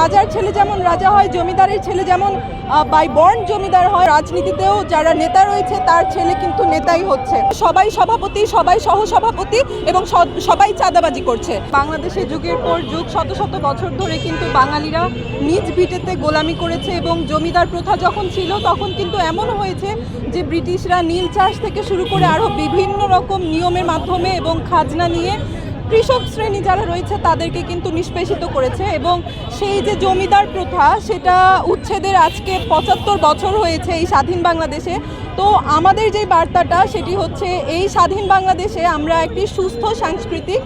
রাজার ছেলে যেমন রাজা হয়, জমিদারের ছেলে যেমন বাই বর্ন জমিদার হয়, রাজনীতিতেও যারা নেতা রয়েছে তার ছেলে কিন্তু নেতাই হচ্ছে। সবাই সভাপতি, সবাই সহসভাপতি এবং সবাই চাঁদাবাজি করছে। বাংলাদেশে যুগের পর যুগ শত শত বছর ধরে কিন্তু বাঙালিরা নিজ ভিটেতে গোলামি করেছে এবং জমিদার প্রথা যখন ছিল তখন কিন্তু এমন হয়েছে যে ব্রিটিশরা নীল চাষ থেকে শুরু করে আরও বিভিন্ন রকম নিয়মের মাধ্যমে এবং খাজনা নিয়ে কৃষক শ্রেণী যারা রয়েছে তাদেরকে কিন্তু নিষ্পেষিত করেছে এবং সেই যে জমিদার প্রথা সেটা উচ্ছেদের আজকে ৭৫ বছর হয়েছে এই স্বাধীন বাংলাদেশে। তো আমাদের যে বার্তাটা সেটি হচ্ছে এই স্বাধীন বাংলাদেশে আমরা একটি সুস্থ সাংস্কৃতিক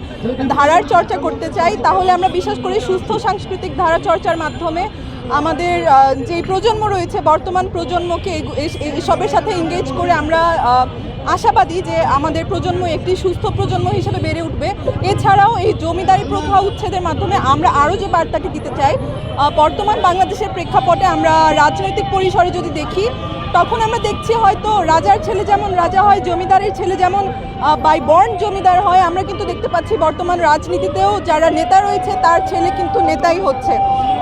ধারার চর্চা করতে চাই। তাহলে আমরা বিশ্বাস করি সুস্থ সাংস্কৃতিক ধারা চর্চার মাধ্যমে আমাদের যে প্রজন্ম রয়েছে বর্তমান প্রজন্মকে এসবের সাথে এঙ্গেজ করে আমরা আশাবাদী যে আমাদের প্রজন্ম একটি সুস্থ প্রজন্ম হিসেবে বেড়ে উঠবে। এছাড়াও এই জমিদারি প্রথা উচ্ছেদের মাধ্যমে আমরা আরও যে বার্তাটি দিতে চাই, বর্তমান বাংলাদেশের প্রেক্ষাপটে আমরা রাজনৈতিক পরিসরে যদি দেখি তখন আমরা দেখছি হয়তো রাজার ছেলে যেমন রাজা হয়, জমিদারের ছেলে যেমন বাই বর্ন জমিদার হয়, আমরা কিন্তু দেখতে পাচ্ছি বর্তমান রাজনীতিতেও যারা নেতা রয়েছে তার ছেলে কিন্তু নেতাই হচ্ছে।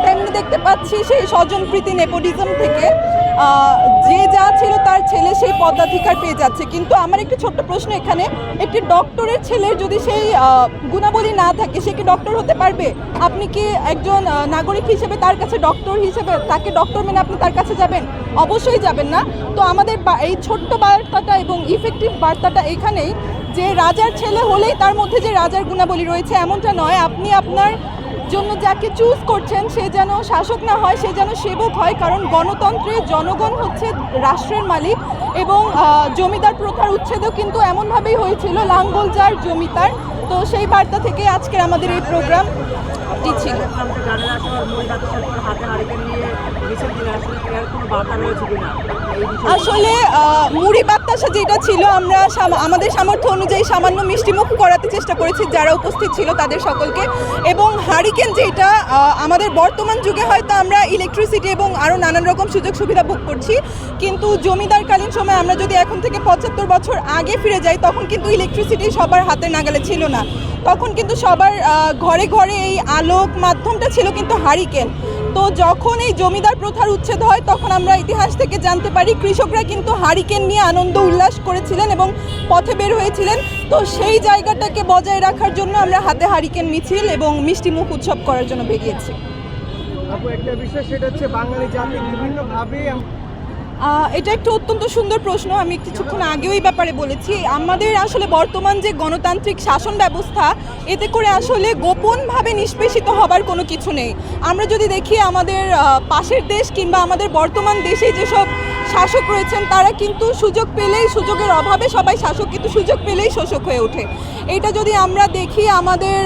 তেমনি দেখতে পাচ্ছি সেই স্বজনপ্রীতি নেপোটিজম থেকে যে যা ছিল তার ছেলে সেই পদাধিকার পেয়ে যাচ্ছে। কিন্তু আমার একটি ছোট্ট প্রশ্ন এখানে, একটি ডক্টরের ছেলের যদি সেই গুণাবলী না থাকে সে কি ডক্টর হতে পারবে? আপনি কি একজন নাগরিক হিসেবে তার কাছে ডক্টর হিসেবে তাকে ডক্টর মেনে আপনি তার কাছে যাবেন? অবশ্যই যাবেন না। তো আমাদের এই ছোট্ট বার্তাটা এবং ইফেক্টিভ বার্তাটা এখানেই যে রাজার ছেলে হলেই তার মধ্যে যে রাজার গুণাবলী রয়েছে এমনটা নয়। আপনি আপনার জন্য যাকে চুজ করছেন সে যেন শাসক না হয়, সে যেন সেবক হয়, কারণ গণতন্ত্রে জনগণ হচ্ছে রাষ্ট্রের মালিক। এবং জমিদার প্রথার উচ্ছেদও কিন্তু এমনভাবেই হয়েছিল, লাঙ্গল যার জমিদার। তো সেই বার্তা থেকে আজকের আমাদের এই প্রোগ্রামটি ছিল। আসলে মুড়ি বাতাসা যেটা ছিল আমরা আমাদের সামর্থ্য অনুযায়ী সামান্য মিষ্টিমুখ করাতে চেষ্টা করেছি যারা উপস্থিত ছিল তাদের সকলকে। এবং হারিকেন যেটা আমাদের বর্তমান যুগে হয়তো আমরা ইলেকট্রিসিটি এবং আরও নানান রকম সুযোগ সুবিধা ভোগ করছি, কিন্তু জমিদারকালীন সময় আমরা যদি এখন থেকে ৭৫ বছর আগে ফিরে যাই তখন কিন্তু ইলেকট্রিসিটি সবার হাতের নাগালে ছিল না। তখন কিন্তু সবার ঘরে ঘরে এই আলোক মাধ্যমটা ছিল কিন্তু হারিকেন। তো যখন এই জমিদার প্রথার উচ্ছেদ হয় তখন আমরা ইতিহাস থেকে জানতে পারি কৃষকরা কিন্তু হারিকেন নিয়ে আনন্দ উল্লাস করেছিলেন এবং পথে বের হয়েছিলেন। তো সেই জায়গাটাকে বজায় রাখার জন্য আমরা হাতে হারিকেন মিছিল এবং মিষ্টিমুখ উৎসব করার জন্য বেরিয়েছি। একটা বিষয় সেটা হচ্ছে বাঙালি জাতি বিভিন্নভাবে এটা একটা অত্যন্ত সুন্দর প্রশ্ন। আমি কিছুক্ষণ আগেও এই ব্যাপারে বলেছি, আমাদের আসলে বর্তমান যে গণতান্ত্রিক শাসন ব্যবস্থা এতে করে আসলে গোপনভাবে নিষ্পেষিত হবার কোনো কিছু নেই। আমরা যদি দেখি আমাদের পাশের দেশ কিংবা আমাদের বর্তমান দেশে যেসব শাসক রয়েছেন তারা কিন্তু সুযোগ পেলেই, সুযোগের অভাবে সবাই শাসক, কিন্তু সুযোগ পেলেই শোষক হয়ে ওঠে। এটা যদি আমরা দেখি আমাদের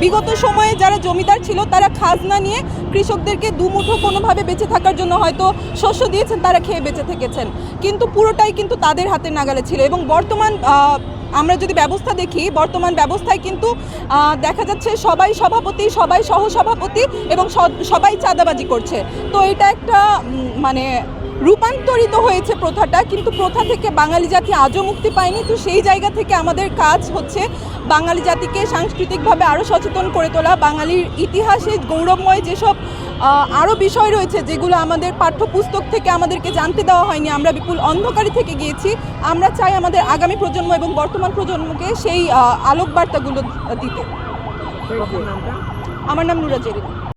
বিগত সময়ে যারা জমিদার ছিল তারা খাজনা নিয়ে কৃষকদেরকে দুমুঠো কোনোভাবে বেঁচে থাকার জন্য হয়তো শস্য দিয়েছেন, তারা খেয়ে বেঁচে থেকেছেন, কিন্তু পুরোটাই কিন্তু তাদের হাতের নাগালে ছিল। এবং বর্তমান আমরা যদি ব্যবস্থা দেখি, বর্তমান ব্যবস্থায় কিন্তু দেখা যাচ্ছে সবাই সভাপতি, সবাই সহসভাপতি এবং সবাই চাঁদাবাজি করছে। তো এটা একটা রূপান্তরিত হয়েছে প্রথাটা, কিন্তু প্রথা থেকে বাঙালি জাতি আজও মুক্তি পায়নি। তো সেই জায়গা থেকে আমাদের কাজ হচ্ছে বাঙালি জাতিকে সাংস্কৃতিকভাবে আরও সচেতন করে তোলা, বাঙালির ইতিহাসে গৌরবময় যেসব আরও বিষয় রয়েছে যেগুলো আমাদের পাঠ্যপুস্তক থেকে আমাদেরকে জানতে দেওয়া হয়নি, আমরা বিপুল অন্ধকারে থেকে গিয়েছি। আমরা চাই আমাদের আগামী প্রজন্ম এবং বর্তমান প্রজন্মকে সেই আলোকবার্তাগুলো দিতে। আমার আমার নাম নুরা জেরিন।